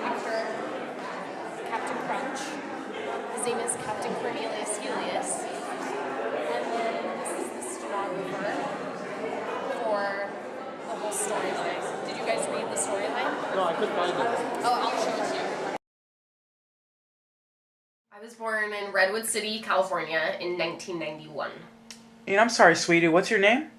After Captain Crunch. His name is Captain Cornelius Helius. And then this is the stenographer for the whole storyline. Did you guys read the storyline? No, I couldn't find it. Oh, I'll show it to you. I was born in Redwood City, California in 1991. And I'm sorry, sweetie, what's your name?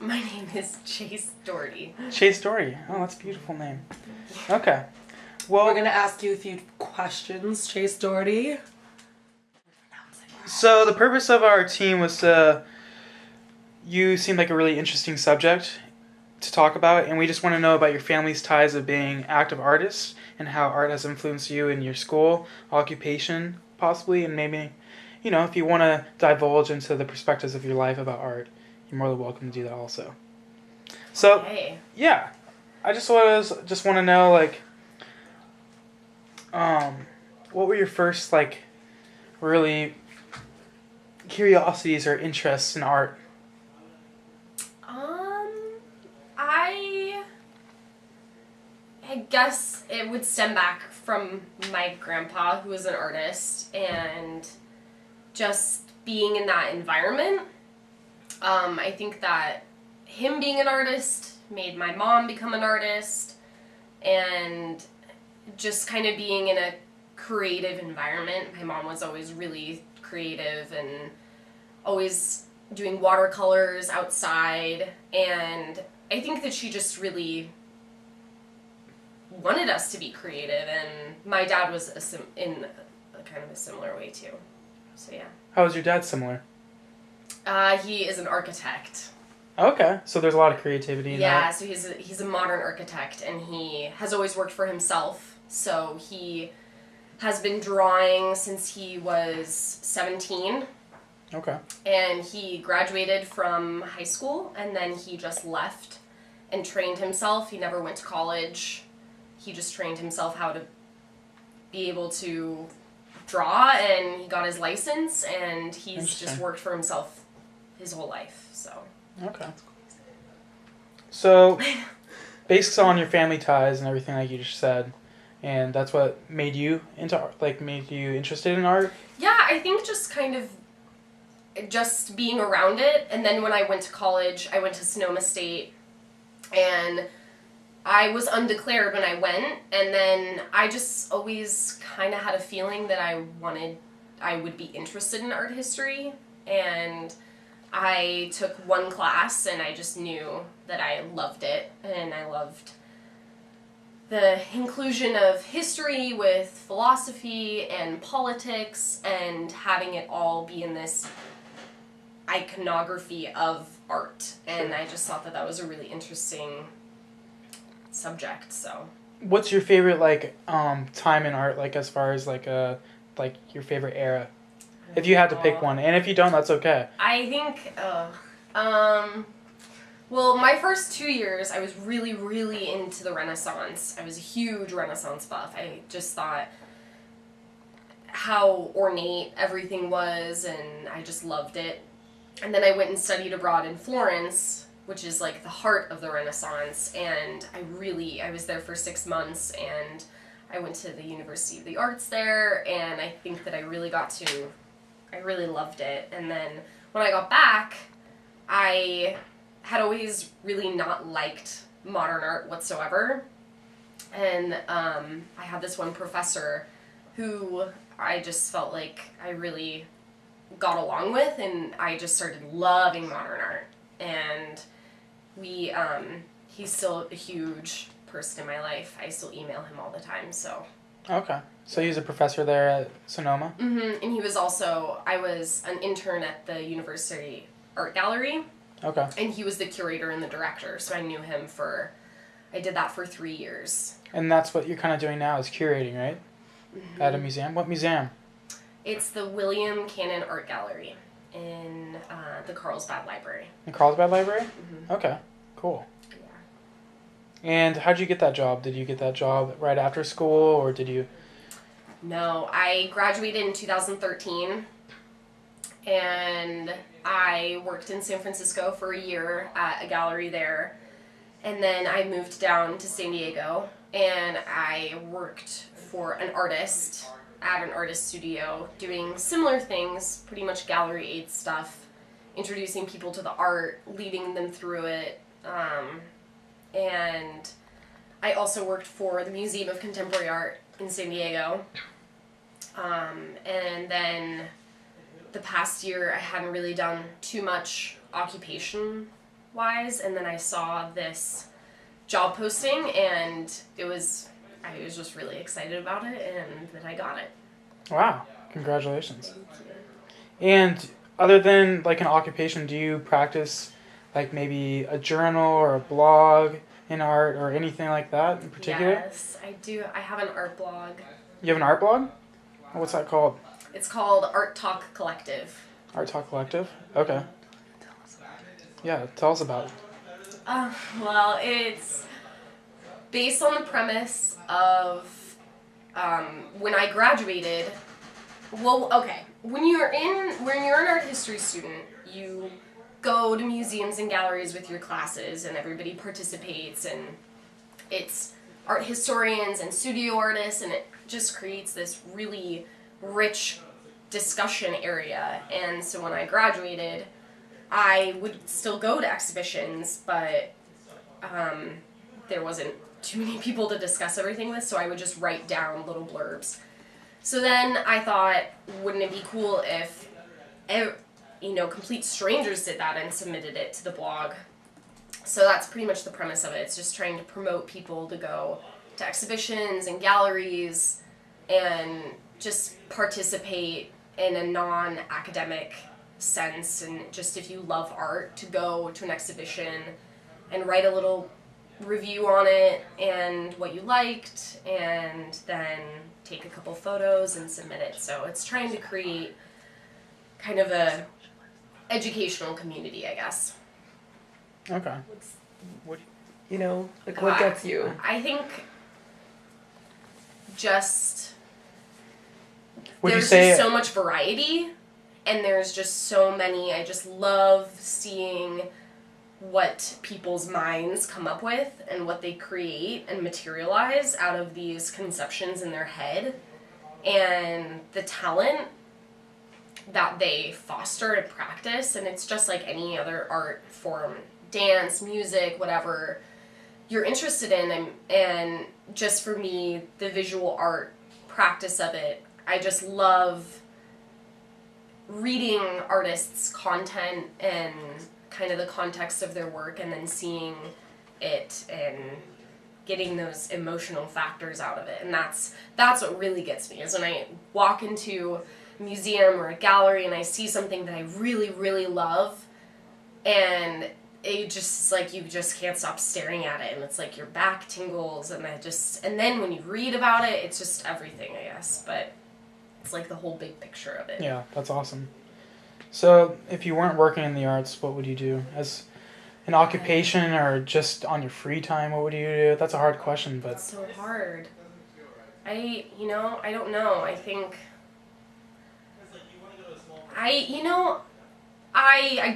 My name is Chase Doherty. Chase Doherty. Oh, that's a beautiful name. Okay. Well, We're going to ask you a few questions, Chase Doherty. So the purpose of our team was you seemed like a really interesting subject to talk about, and we just want to know about your family's ties of being active artists and how art has influenced you in your school, occupation, possibly, and maybe, if you want to divulge into the perspectives of your life about art, you're more than welcome to do that also. So, Okay. yeah, I just want to know, what were your first, really curiosities or interests in art? I guess it would stem back from my grandpa, who was an artist, and just being in that environment. I think that him being an artist made my mom become an artist, and just kind of being in a creative environment. My mom was always really creative and always doing watercolors outside, and I think that she just really wanted us to be creative, and my dad was in a kind of a similar way too. So yeah. How was your dad similar? He is an architect. Okay, so there's a lot of creativity in that. So he's a modern architect, and he has always worked for himself. So he has been drawing since he was 17. Okay. And he graduated from high school, and then he just left and trained himself. He never went to college. He just trained himself how to be able to draw, and he got his license, and he's just worked for himself his whole life. So. Okay. So, based on your family ties and everything like you just said, and that's what made you into art, made you interested in art? Yeah, I think just kind of just being around it. And then when I went to college, I went to Sonoma State, and I was undeclared when I went, and then I just always kind of had a feeling that I would be interested in art history, and I took one class, and I just knew that I loved it, and I loved the inclusion of history with philosophy and politics, and having it all be in this iconography of art, and I just thought that that was a really interesting subject. So what's your favorite time in art, as far as your favorite era, if you had to pick one? And if you don't, that's okay. I think well, my first 2 years I was really, really into the Renaissance. I was a huge Renaissance buff. I just thought how ornate everything was, and I just loved it. And then I went and studied abroad in Florence, which is the heart of the Renaissance, and I was there for 6 months, and I went to the University of the Arts there, and I think that I really loved it. And then when I got back, I had always really not liked modern art whatsoever, and I had this one professor who I just felt like I really got along with, and I just started loving modern art. And he's still a huge person in my life. I still email him all the time, so. Okay. So he's a professor there at Sonoma? Mm-hmm. And he was also, I was an intern at the University Art Gallery. Okay. And he was the curator and the director, so I knew him I did that for 3 years. And that's what you're kind of doing now, is curating, right? Mm-hmm. At a museum? What museum? It's the William Cannon Art Gallery in the Carlsbad Library. In Carlsbad Library? Mm-hmm. Okay, cool. Yeah. And how'd you get that job? Did you get that job right after school, or did you? No, I graduated in 2013, and I worked in San Francisco for a year at a gallery there, And then I moved down to San Diego, and I worked for an artist at an artist studio doing similar things, pretty much gallery aid stuff, introducing people to the art, leading them through it. And I also worked for the Museum of Contemporary Art in San Diego. And then the past year I hadn't really done too much occupation-wise, and then I saw this job posting, and I was just really excited about it, and then I got it. Wow. Congratulations. And other than like an occupation, do you practice like maybe a journal or a blog in art or anything like that in particular? Yes, I do. I have an art blog. You have an art blog? What's that called? It's called Art Talk Collective. Art Talk Collective? Okay. Yeah, tell us about it. Well, it's based on the premise of when I graduated. Well, okay. When you're an art history student, you go to museums and galleries with your classes, and everybody participates, and it's art historians and studio artists, and it just creates this really rich discussion area. And so when I graduated, I would still go to exhibitions, but there wasn't too many people to discuss everything with, so I would just write down little blurbs. So then I thought, wouldn't it be cool if, complete strangers did that and submitted it to the blog? So that's pretty much the premise of it. It's just trying to promote people to go to exhibitions and galleries and just participate in a non-academic sense, and just if you love art, to go to an exhibition and write a little review on it and what you liked, and then take a couple photos and submit it. So it's trying to create kind of a educational community, I guess. Okay. What gets you? I think just Would you there's say just so much variety, and there's just so many. I just love seeing what people's minds come up with and what they create and materialize out of these conceptions in their head, and the talent that they foster and practice. And it's just like any other art form, dance, music, whatever you're interested in. And just for me, the visual art practice of it, I just love reading artists' content and kind of the context of their work, and then seeing it and getting those emotional factors out of it. And that's what really gets me, is when I walk into a museum or a gallery and I see something that I really, really love, and it just is like you just can't stop staring at it, and it's like your back tingles, and and then when you read about it, it's just everything, I guess. But it's like the whole big picture of it. Yeah, that's awesome. So, if you weren't working in the arts, what would you do? As an occupation, or just on your free time, what would you do? That's a hard question, but... It's so hard. I don't know. I think... I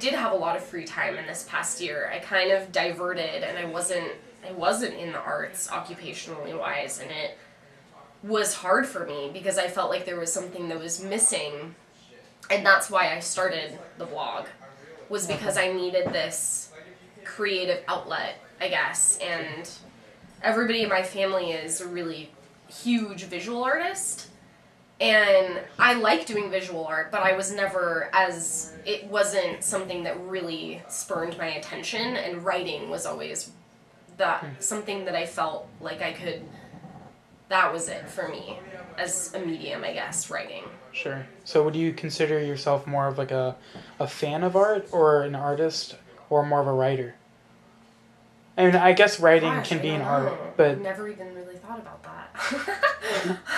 did have a lot of free time in this past year. I kind of diverted, and I wasn't in the arts occupationally wise, and it was hard for me because I felt like there was something that was missing. And that's why I started the blog, was because I needed this creative outlet, I guess. And everybody in my family is a really huge visual artist. And I like doing visual art, but I was never it wasn't something that really spurned my attention. And writing was always something that I felt like that was it for me as a medium, I guess, writing. Sure. So would you consider yourself more of like a fan of art, or an artist, or more of a writer? I mean, I guess writing can be an art, but... I've never even really thought about that.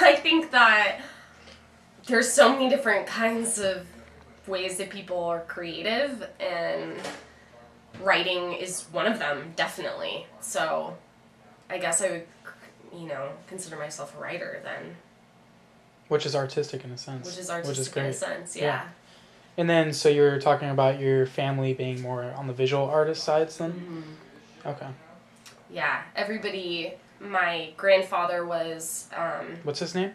I think that there's so many different kinds of ways that people are creative, and writing is one of them, definitely. So I guess I would, consider myself a writer then. Which is artistic in a sense. Which is artistic in a sense, yeah. And then, so you're talking about your family being more on the visual artist sides then? Mm-hmm. Okay. Yeah, everybody, my grandfather was, What's his name?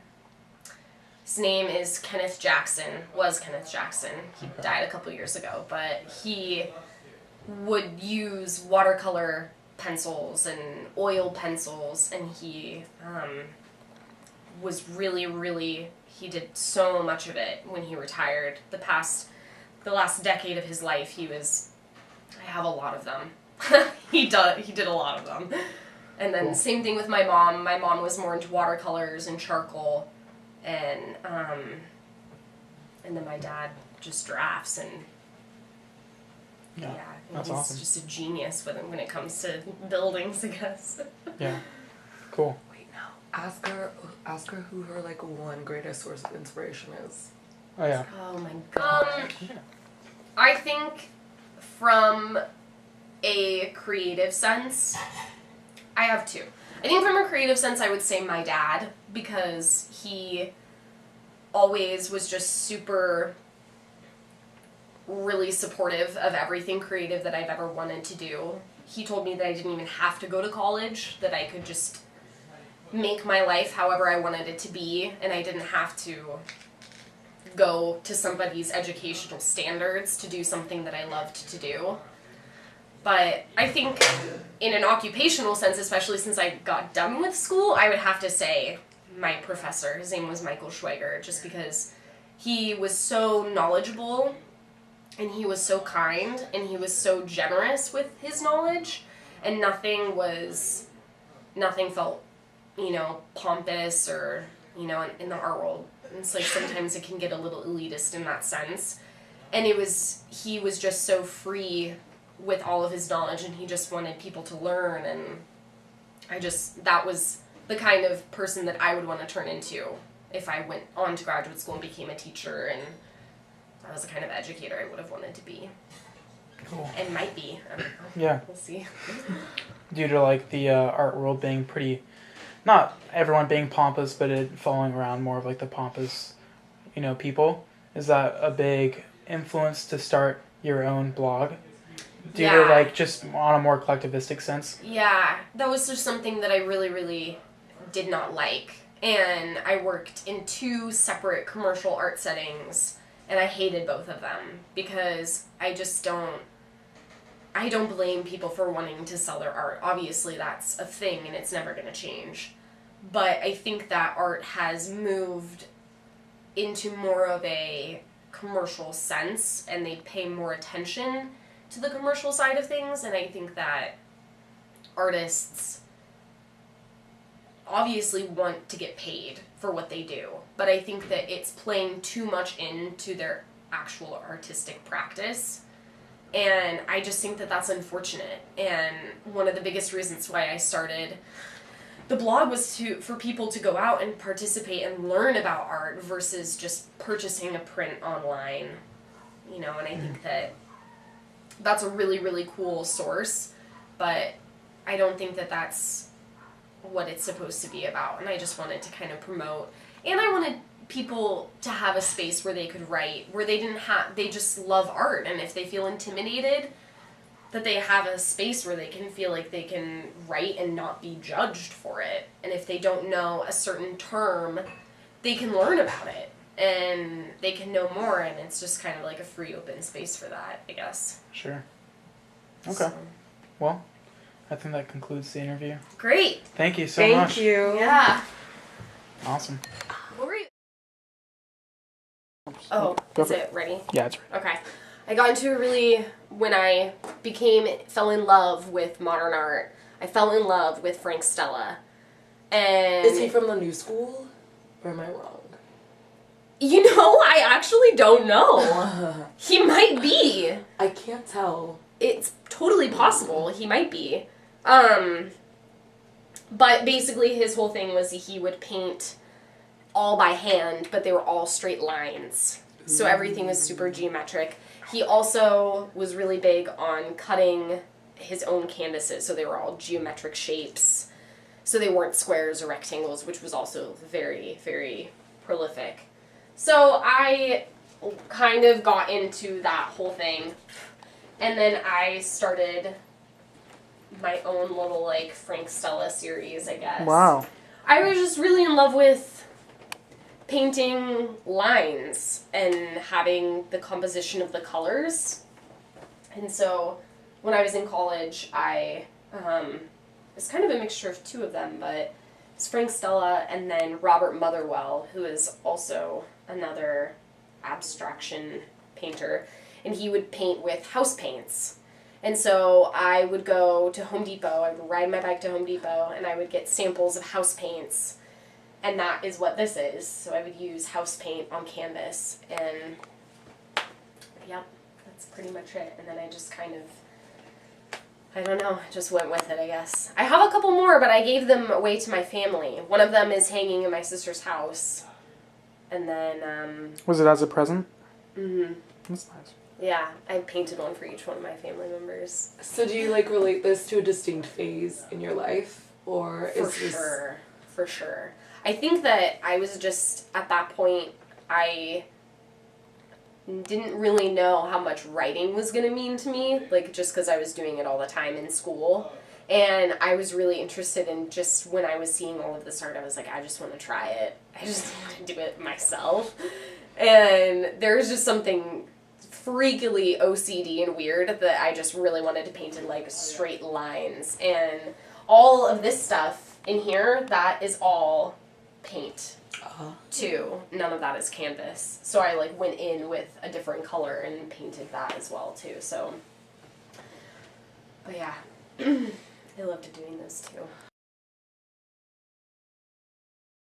his name is Kenneth Jackson, was Kenneth Jackson. He died a couple years ago, but he would use watercolor pencils and oil pencils, and he was really, he did so much of it when he retired. The last decade of his life, I have a lot of them. He did a lot of them. And then same thing with my mom. My mom was more into watercolors and charcoal, and then my dad just drafts, and Yeah, that's he's awesome. just a genius when it comes to buildings, I guess. Yeah, cool. Wait, no. Ask her who her like one greatest source of inspiration is. Oh yeah. Oh my god. Yeah. I think from a creative sense, I have two. I think from a creative sense, I would say my dad, because he always was just super, really supportive of everything creative that I've ever wanted to do. He told me that I didn't even have to go to college, that I could just make my life however I wanted it to be, and I didn't have to go to somebody's educational standards to do something that I loved to do. But I think in an occupational sense, especially since I got done with school, I would have to say my professor. His name was Michael Schweiger, just because he was so knowledgeable, and he was so kind, and he was so generous with his knowledge, and nothing felt, pompous or, in the art world. It's like sometimes it can get a little elitist in that sense. And he was just so free with all of his knowledge, and he just wanted people to learn, and that was the kind of person that I would want to turn into if I went on to graduate school and became a teacher, and that was the kind of educator I would have wanted to be. Cool. And might be. I don't know. Yeah. We'll see. Due to like the art world being pretty, not everyone being pompous, but it following around more of like the pompous, people. Is that a big influence to start your own blog? Due to like just on a more collectivistic sense? Yeah, that was just something that I really, really did not like. And I worked in 2 separate commercial art settings, and I hated both of them because I don't blame people for wanting to sell their art. Obviously, that's a thing, and it's never going to change. But I think that art has moved into more of a commercial sense, and they pay more attention to the commercial side of things, and I think that artists obviously want to get paid for what they do, but I think that it's playing too much into their actual artistic practice, and I just think that that's unfortunate. And one of the biggest reasons why I started the blog was for people to go out and participate and learn about art versus just purchasing a print online, and I think that that's a really, really cool source, but I don't think that that's what it's supposed to be about, and I just wanted to kind of promote, and I wanted people to have a space where they could write, where they just love art, and if they feel intimidated, that they have a space where they can feel like they can write and not be judged for it, and if they don't know a certain term, they can learn about it, and they can know more, and it's just kind of like a free open space for that, I guess. Sure. Okay. Well, I think that concludes the interview. Great. Thank you so much. Thank you. Yeah. Awesome. What were you? Oh, is it ready? Yeah, it's ready. Okay. I got into when I fell in love with modern art, I fell in love with Frank Stella. And Is he from the new school? Or am I wrong? I actually don't know. He might be. I can't tell. It's totally possible. He might be. But basically his whole thing was he would paint all by hand, but they were all straight lines. So everything was super geometric. He also was really big on cutting his own canvases, so they were all geometric shapes. So they weren't squares or rectangles, which was also very, very prolific. So I kind of got into that whole thing. And then I started my own little, like, Frank Stella series, I guess. Wow. I was just really in love with painting lines and having the composition of the colors. And so when I was in college, I, it's kind of a mixture of two of them, but it's Frank Stella and then Robert Motherwell, who is also another abstraction painter, and he would paint with house paints. And so I would go to Home Depot, I would ride my bike to Home Depot, and I would get samples of house paints, and that is what this is. So I would use house paint on canvas, and yep, that's pretty much it. And then I just kind of, I don't know, just went with it, I guess. I have a couple more, but I gave them away to my family. One of them is hanging in my sister's house. And then, Was it as a present? Mm-hmm. That's nice. Yeah, I painted one for each one of my family members. So do you like relate this to a distinct phase in your life, or For is this... sure, for sure. I think that I was just, at that point, I didn't really know how much writing was going to mean to me, like, just because I was doing it all the time in school. And I was really interested in just, when I was seeing all of this art, I was like, I just want to try it. I just want to do it myself. And there was just something freakily OCD and weird that I just really wanted to paint in, like, straight lines. And all of this stuff in here, that is all paint. Too. None of that is canvas. So I, like, went in with a different color and painted that as well too. So, but yeah, I loved doing this too.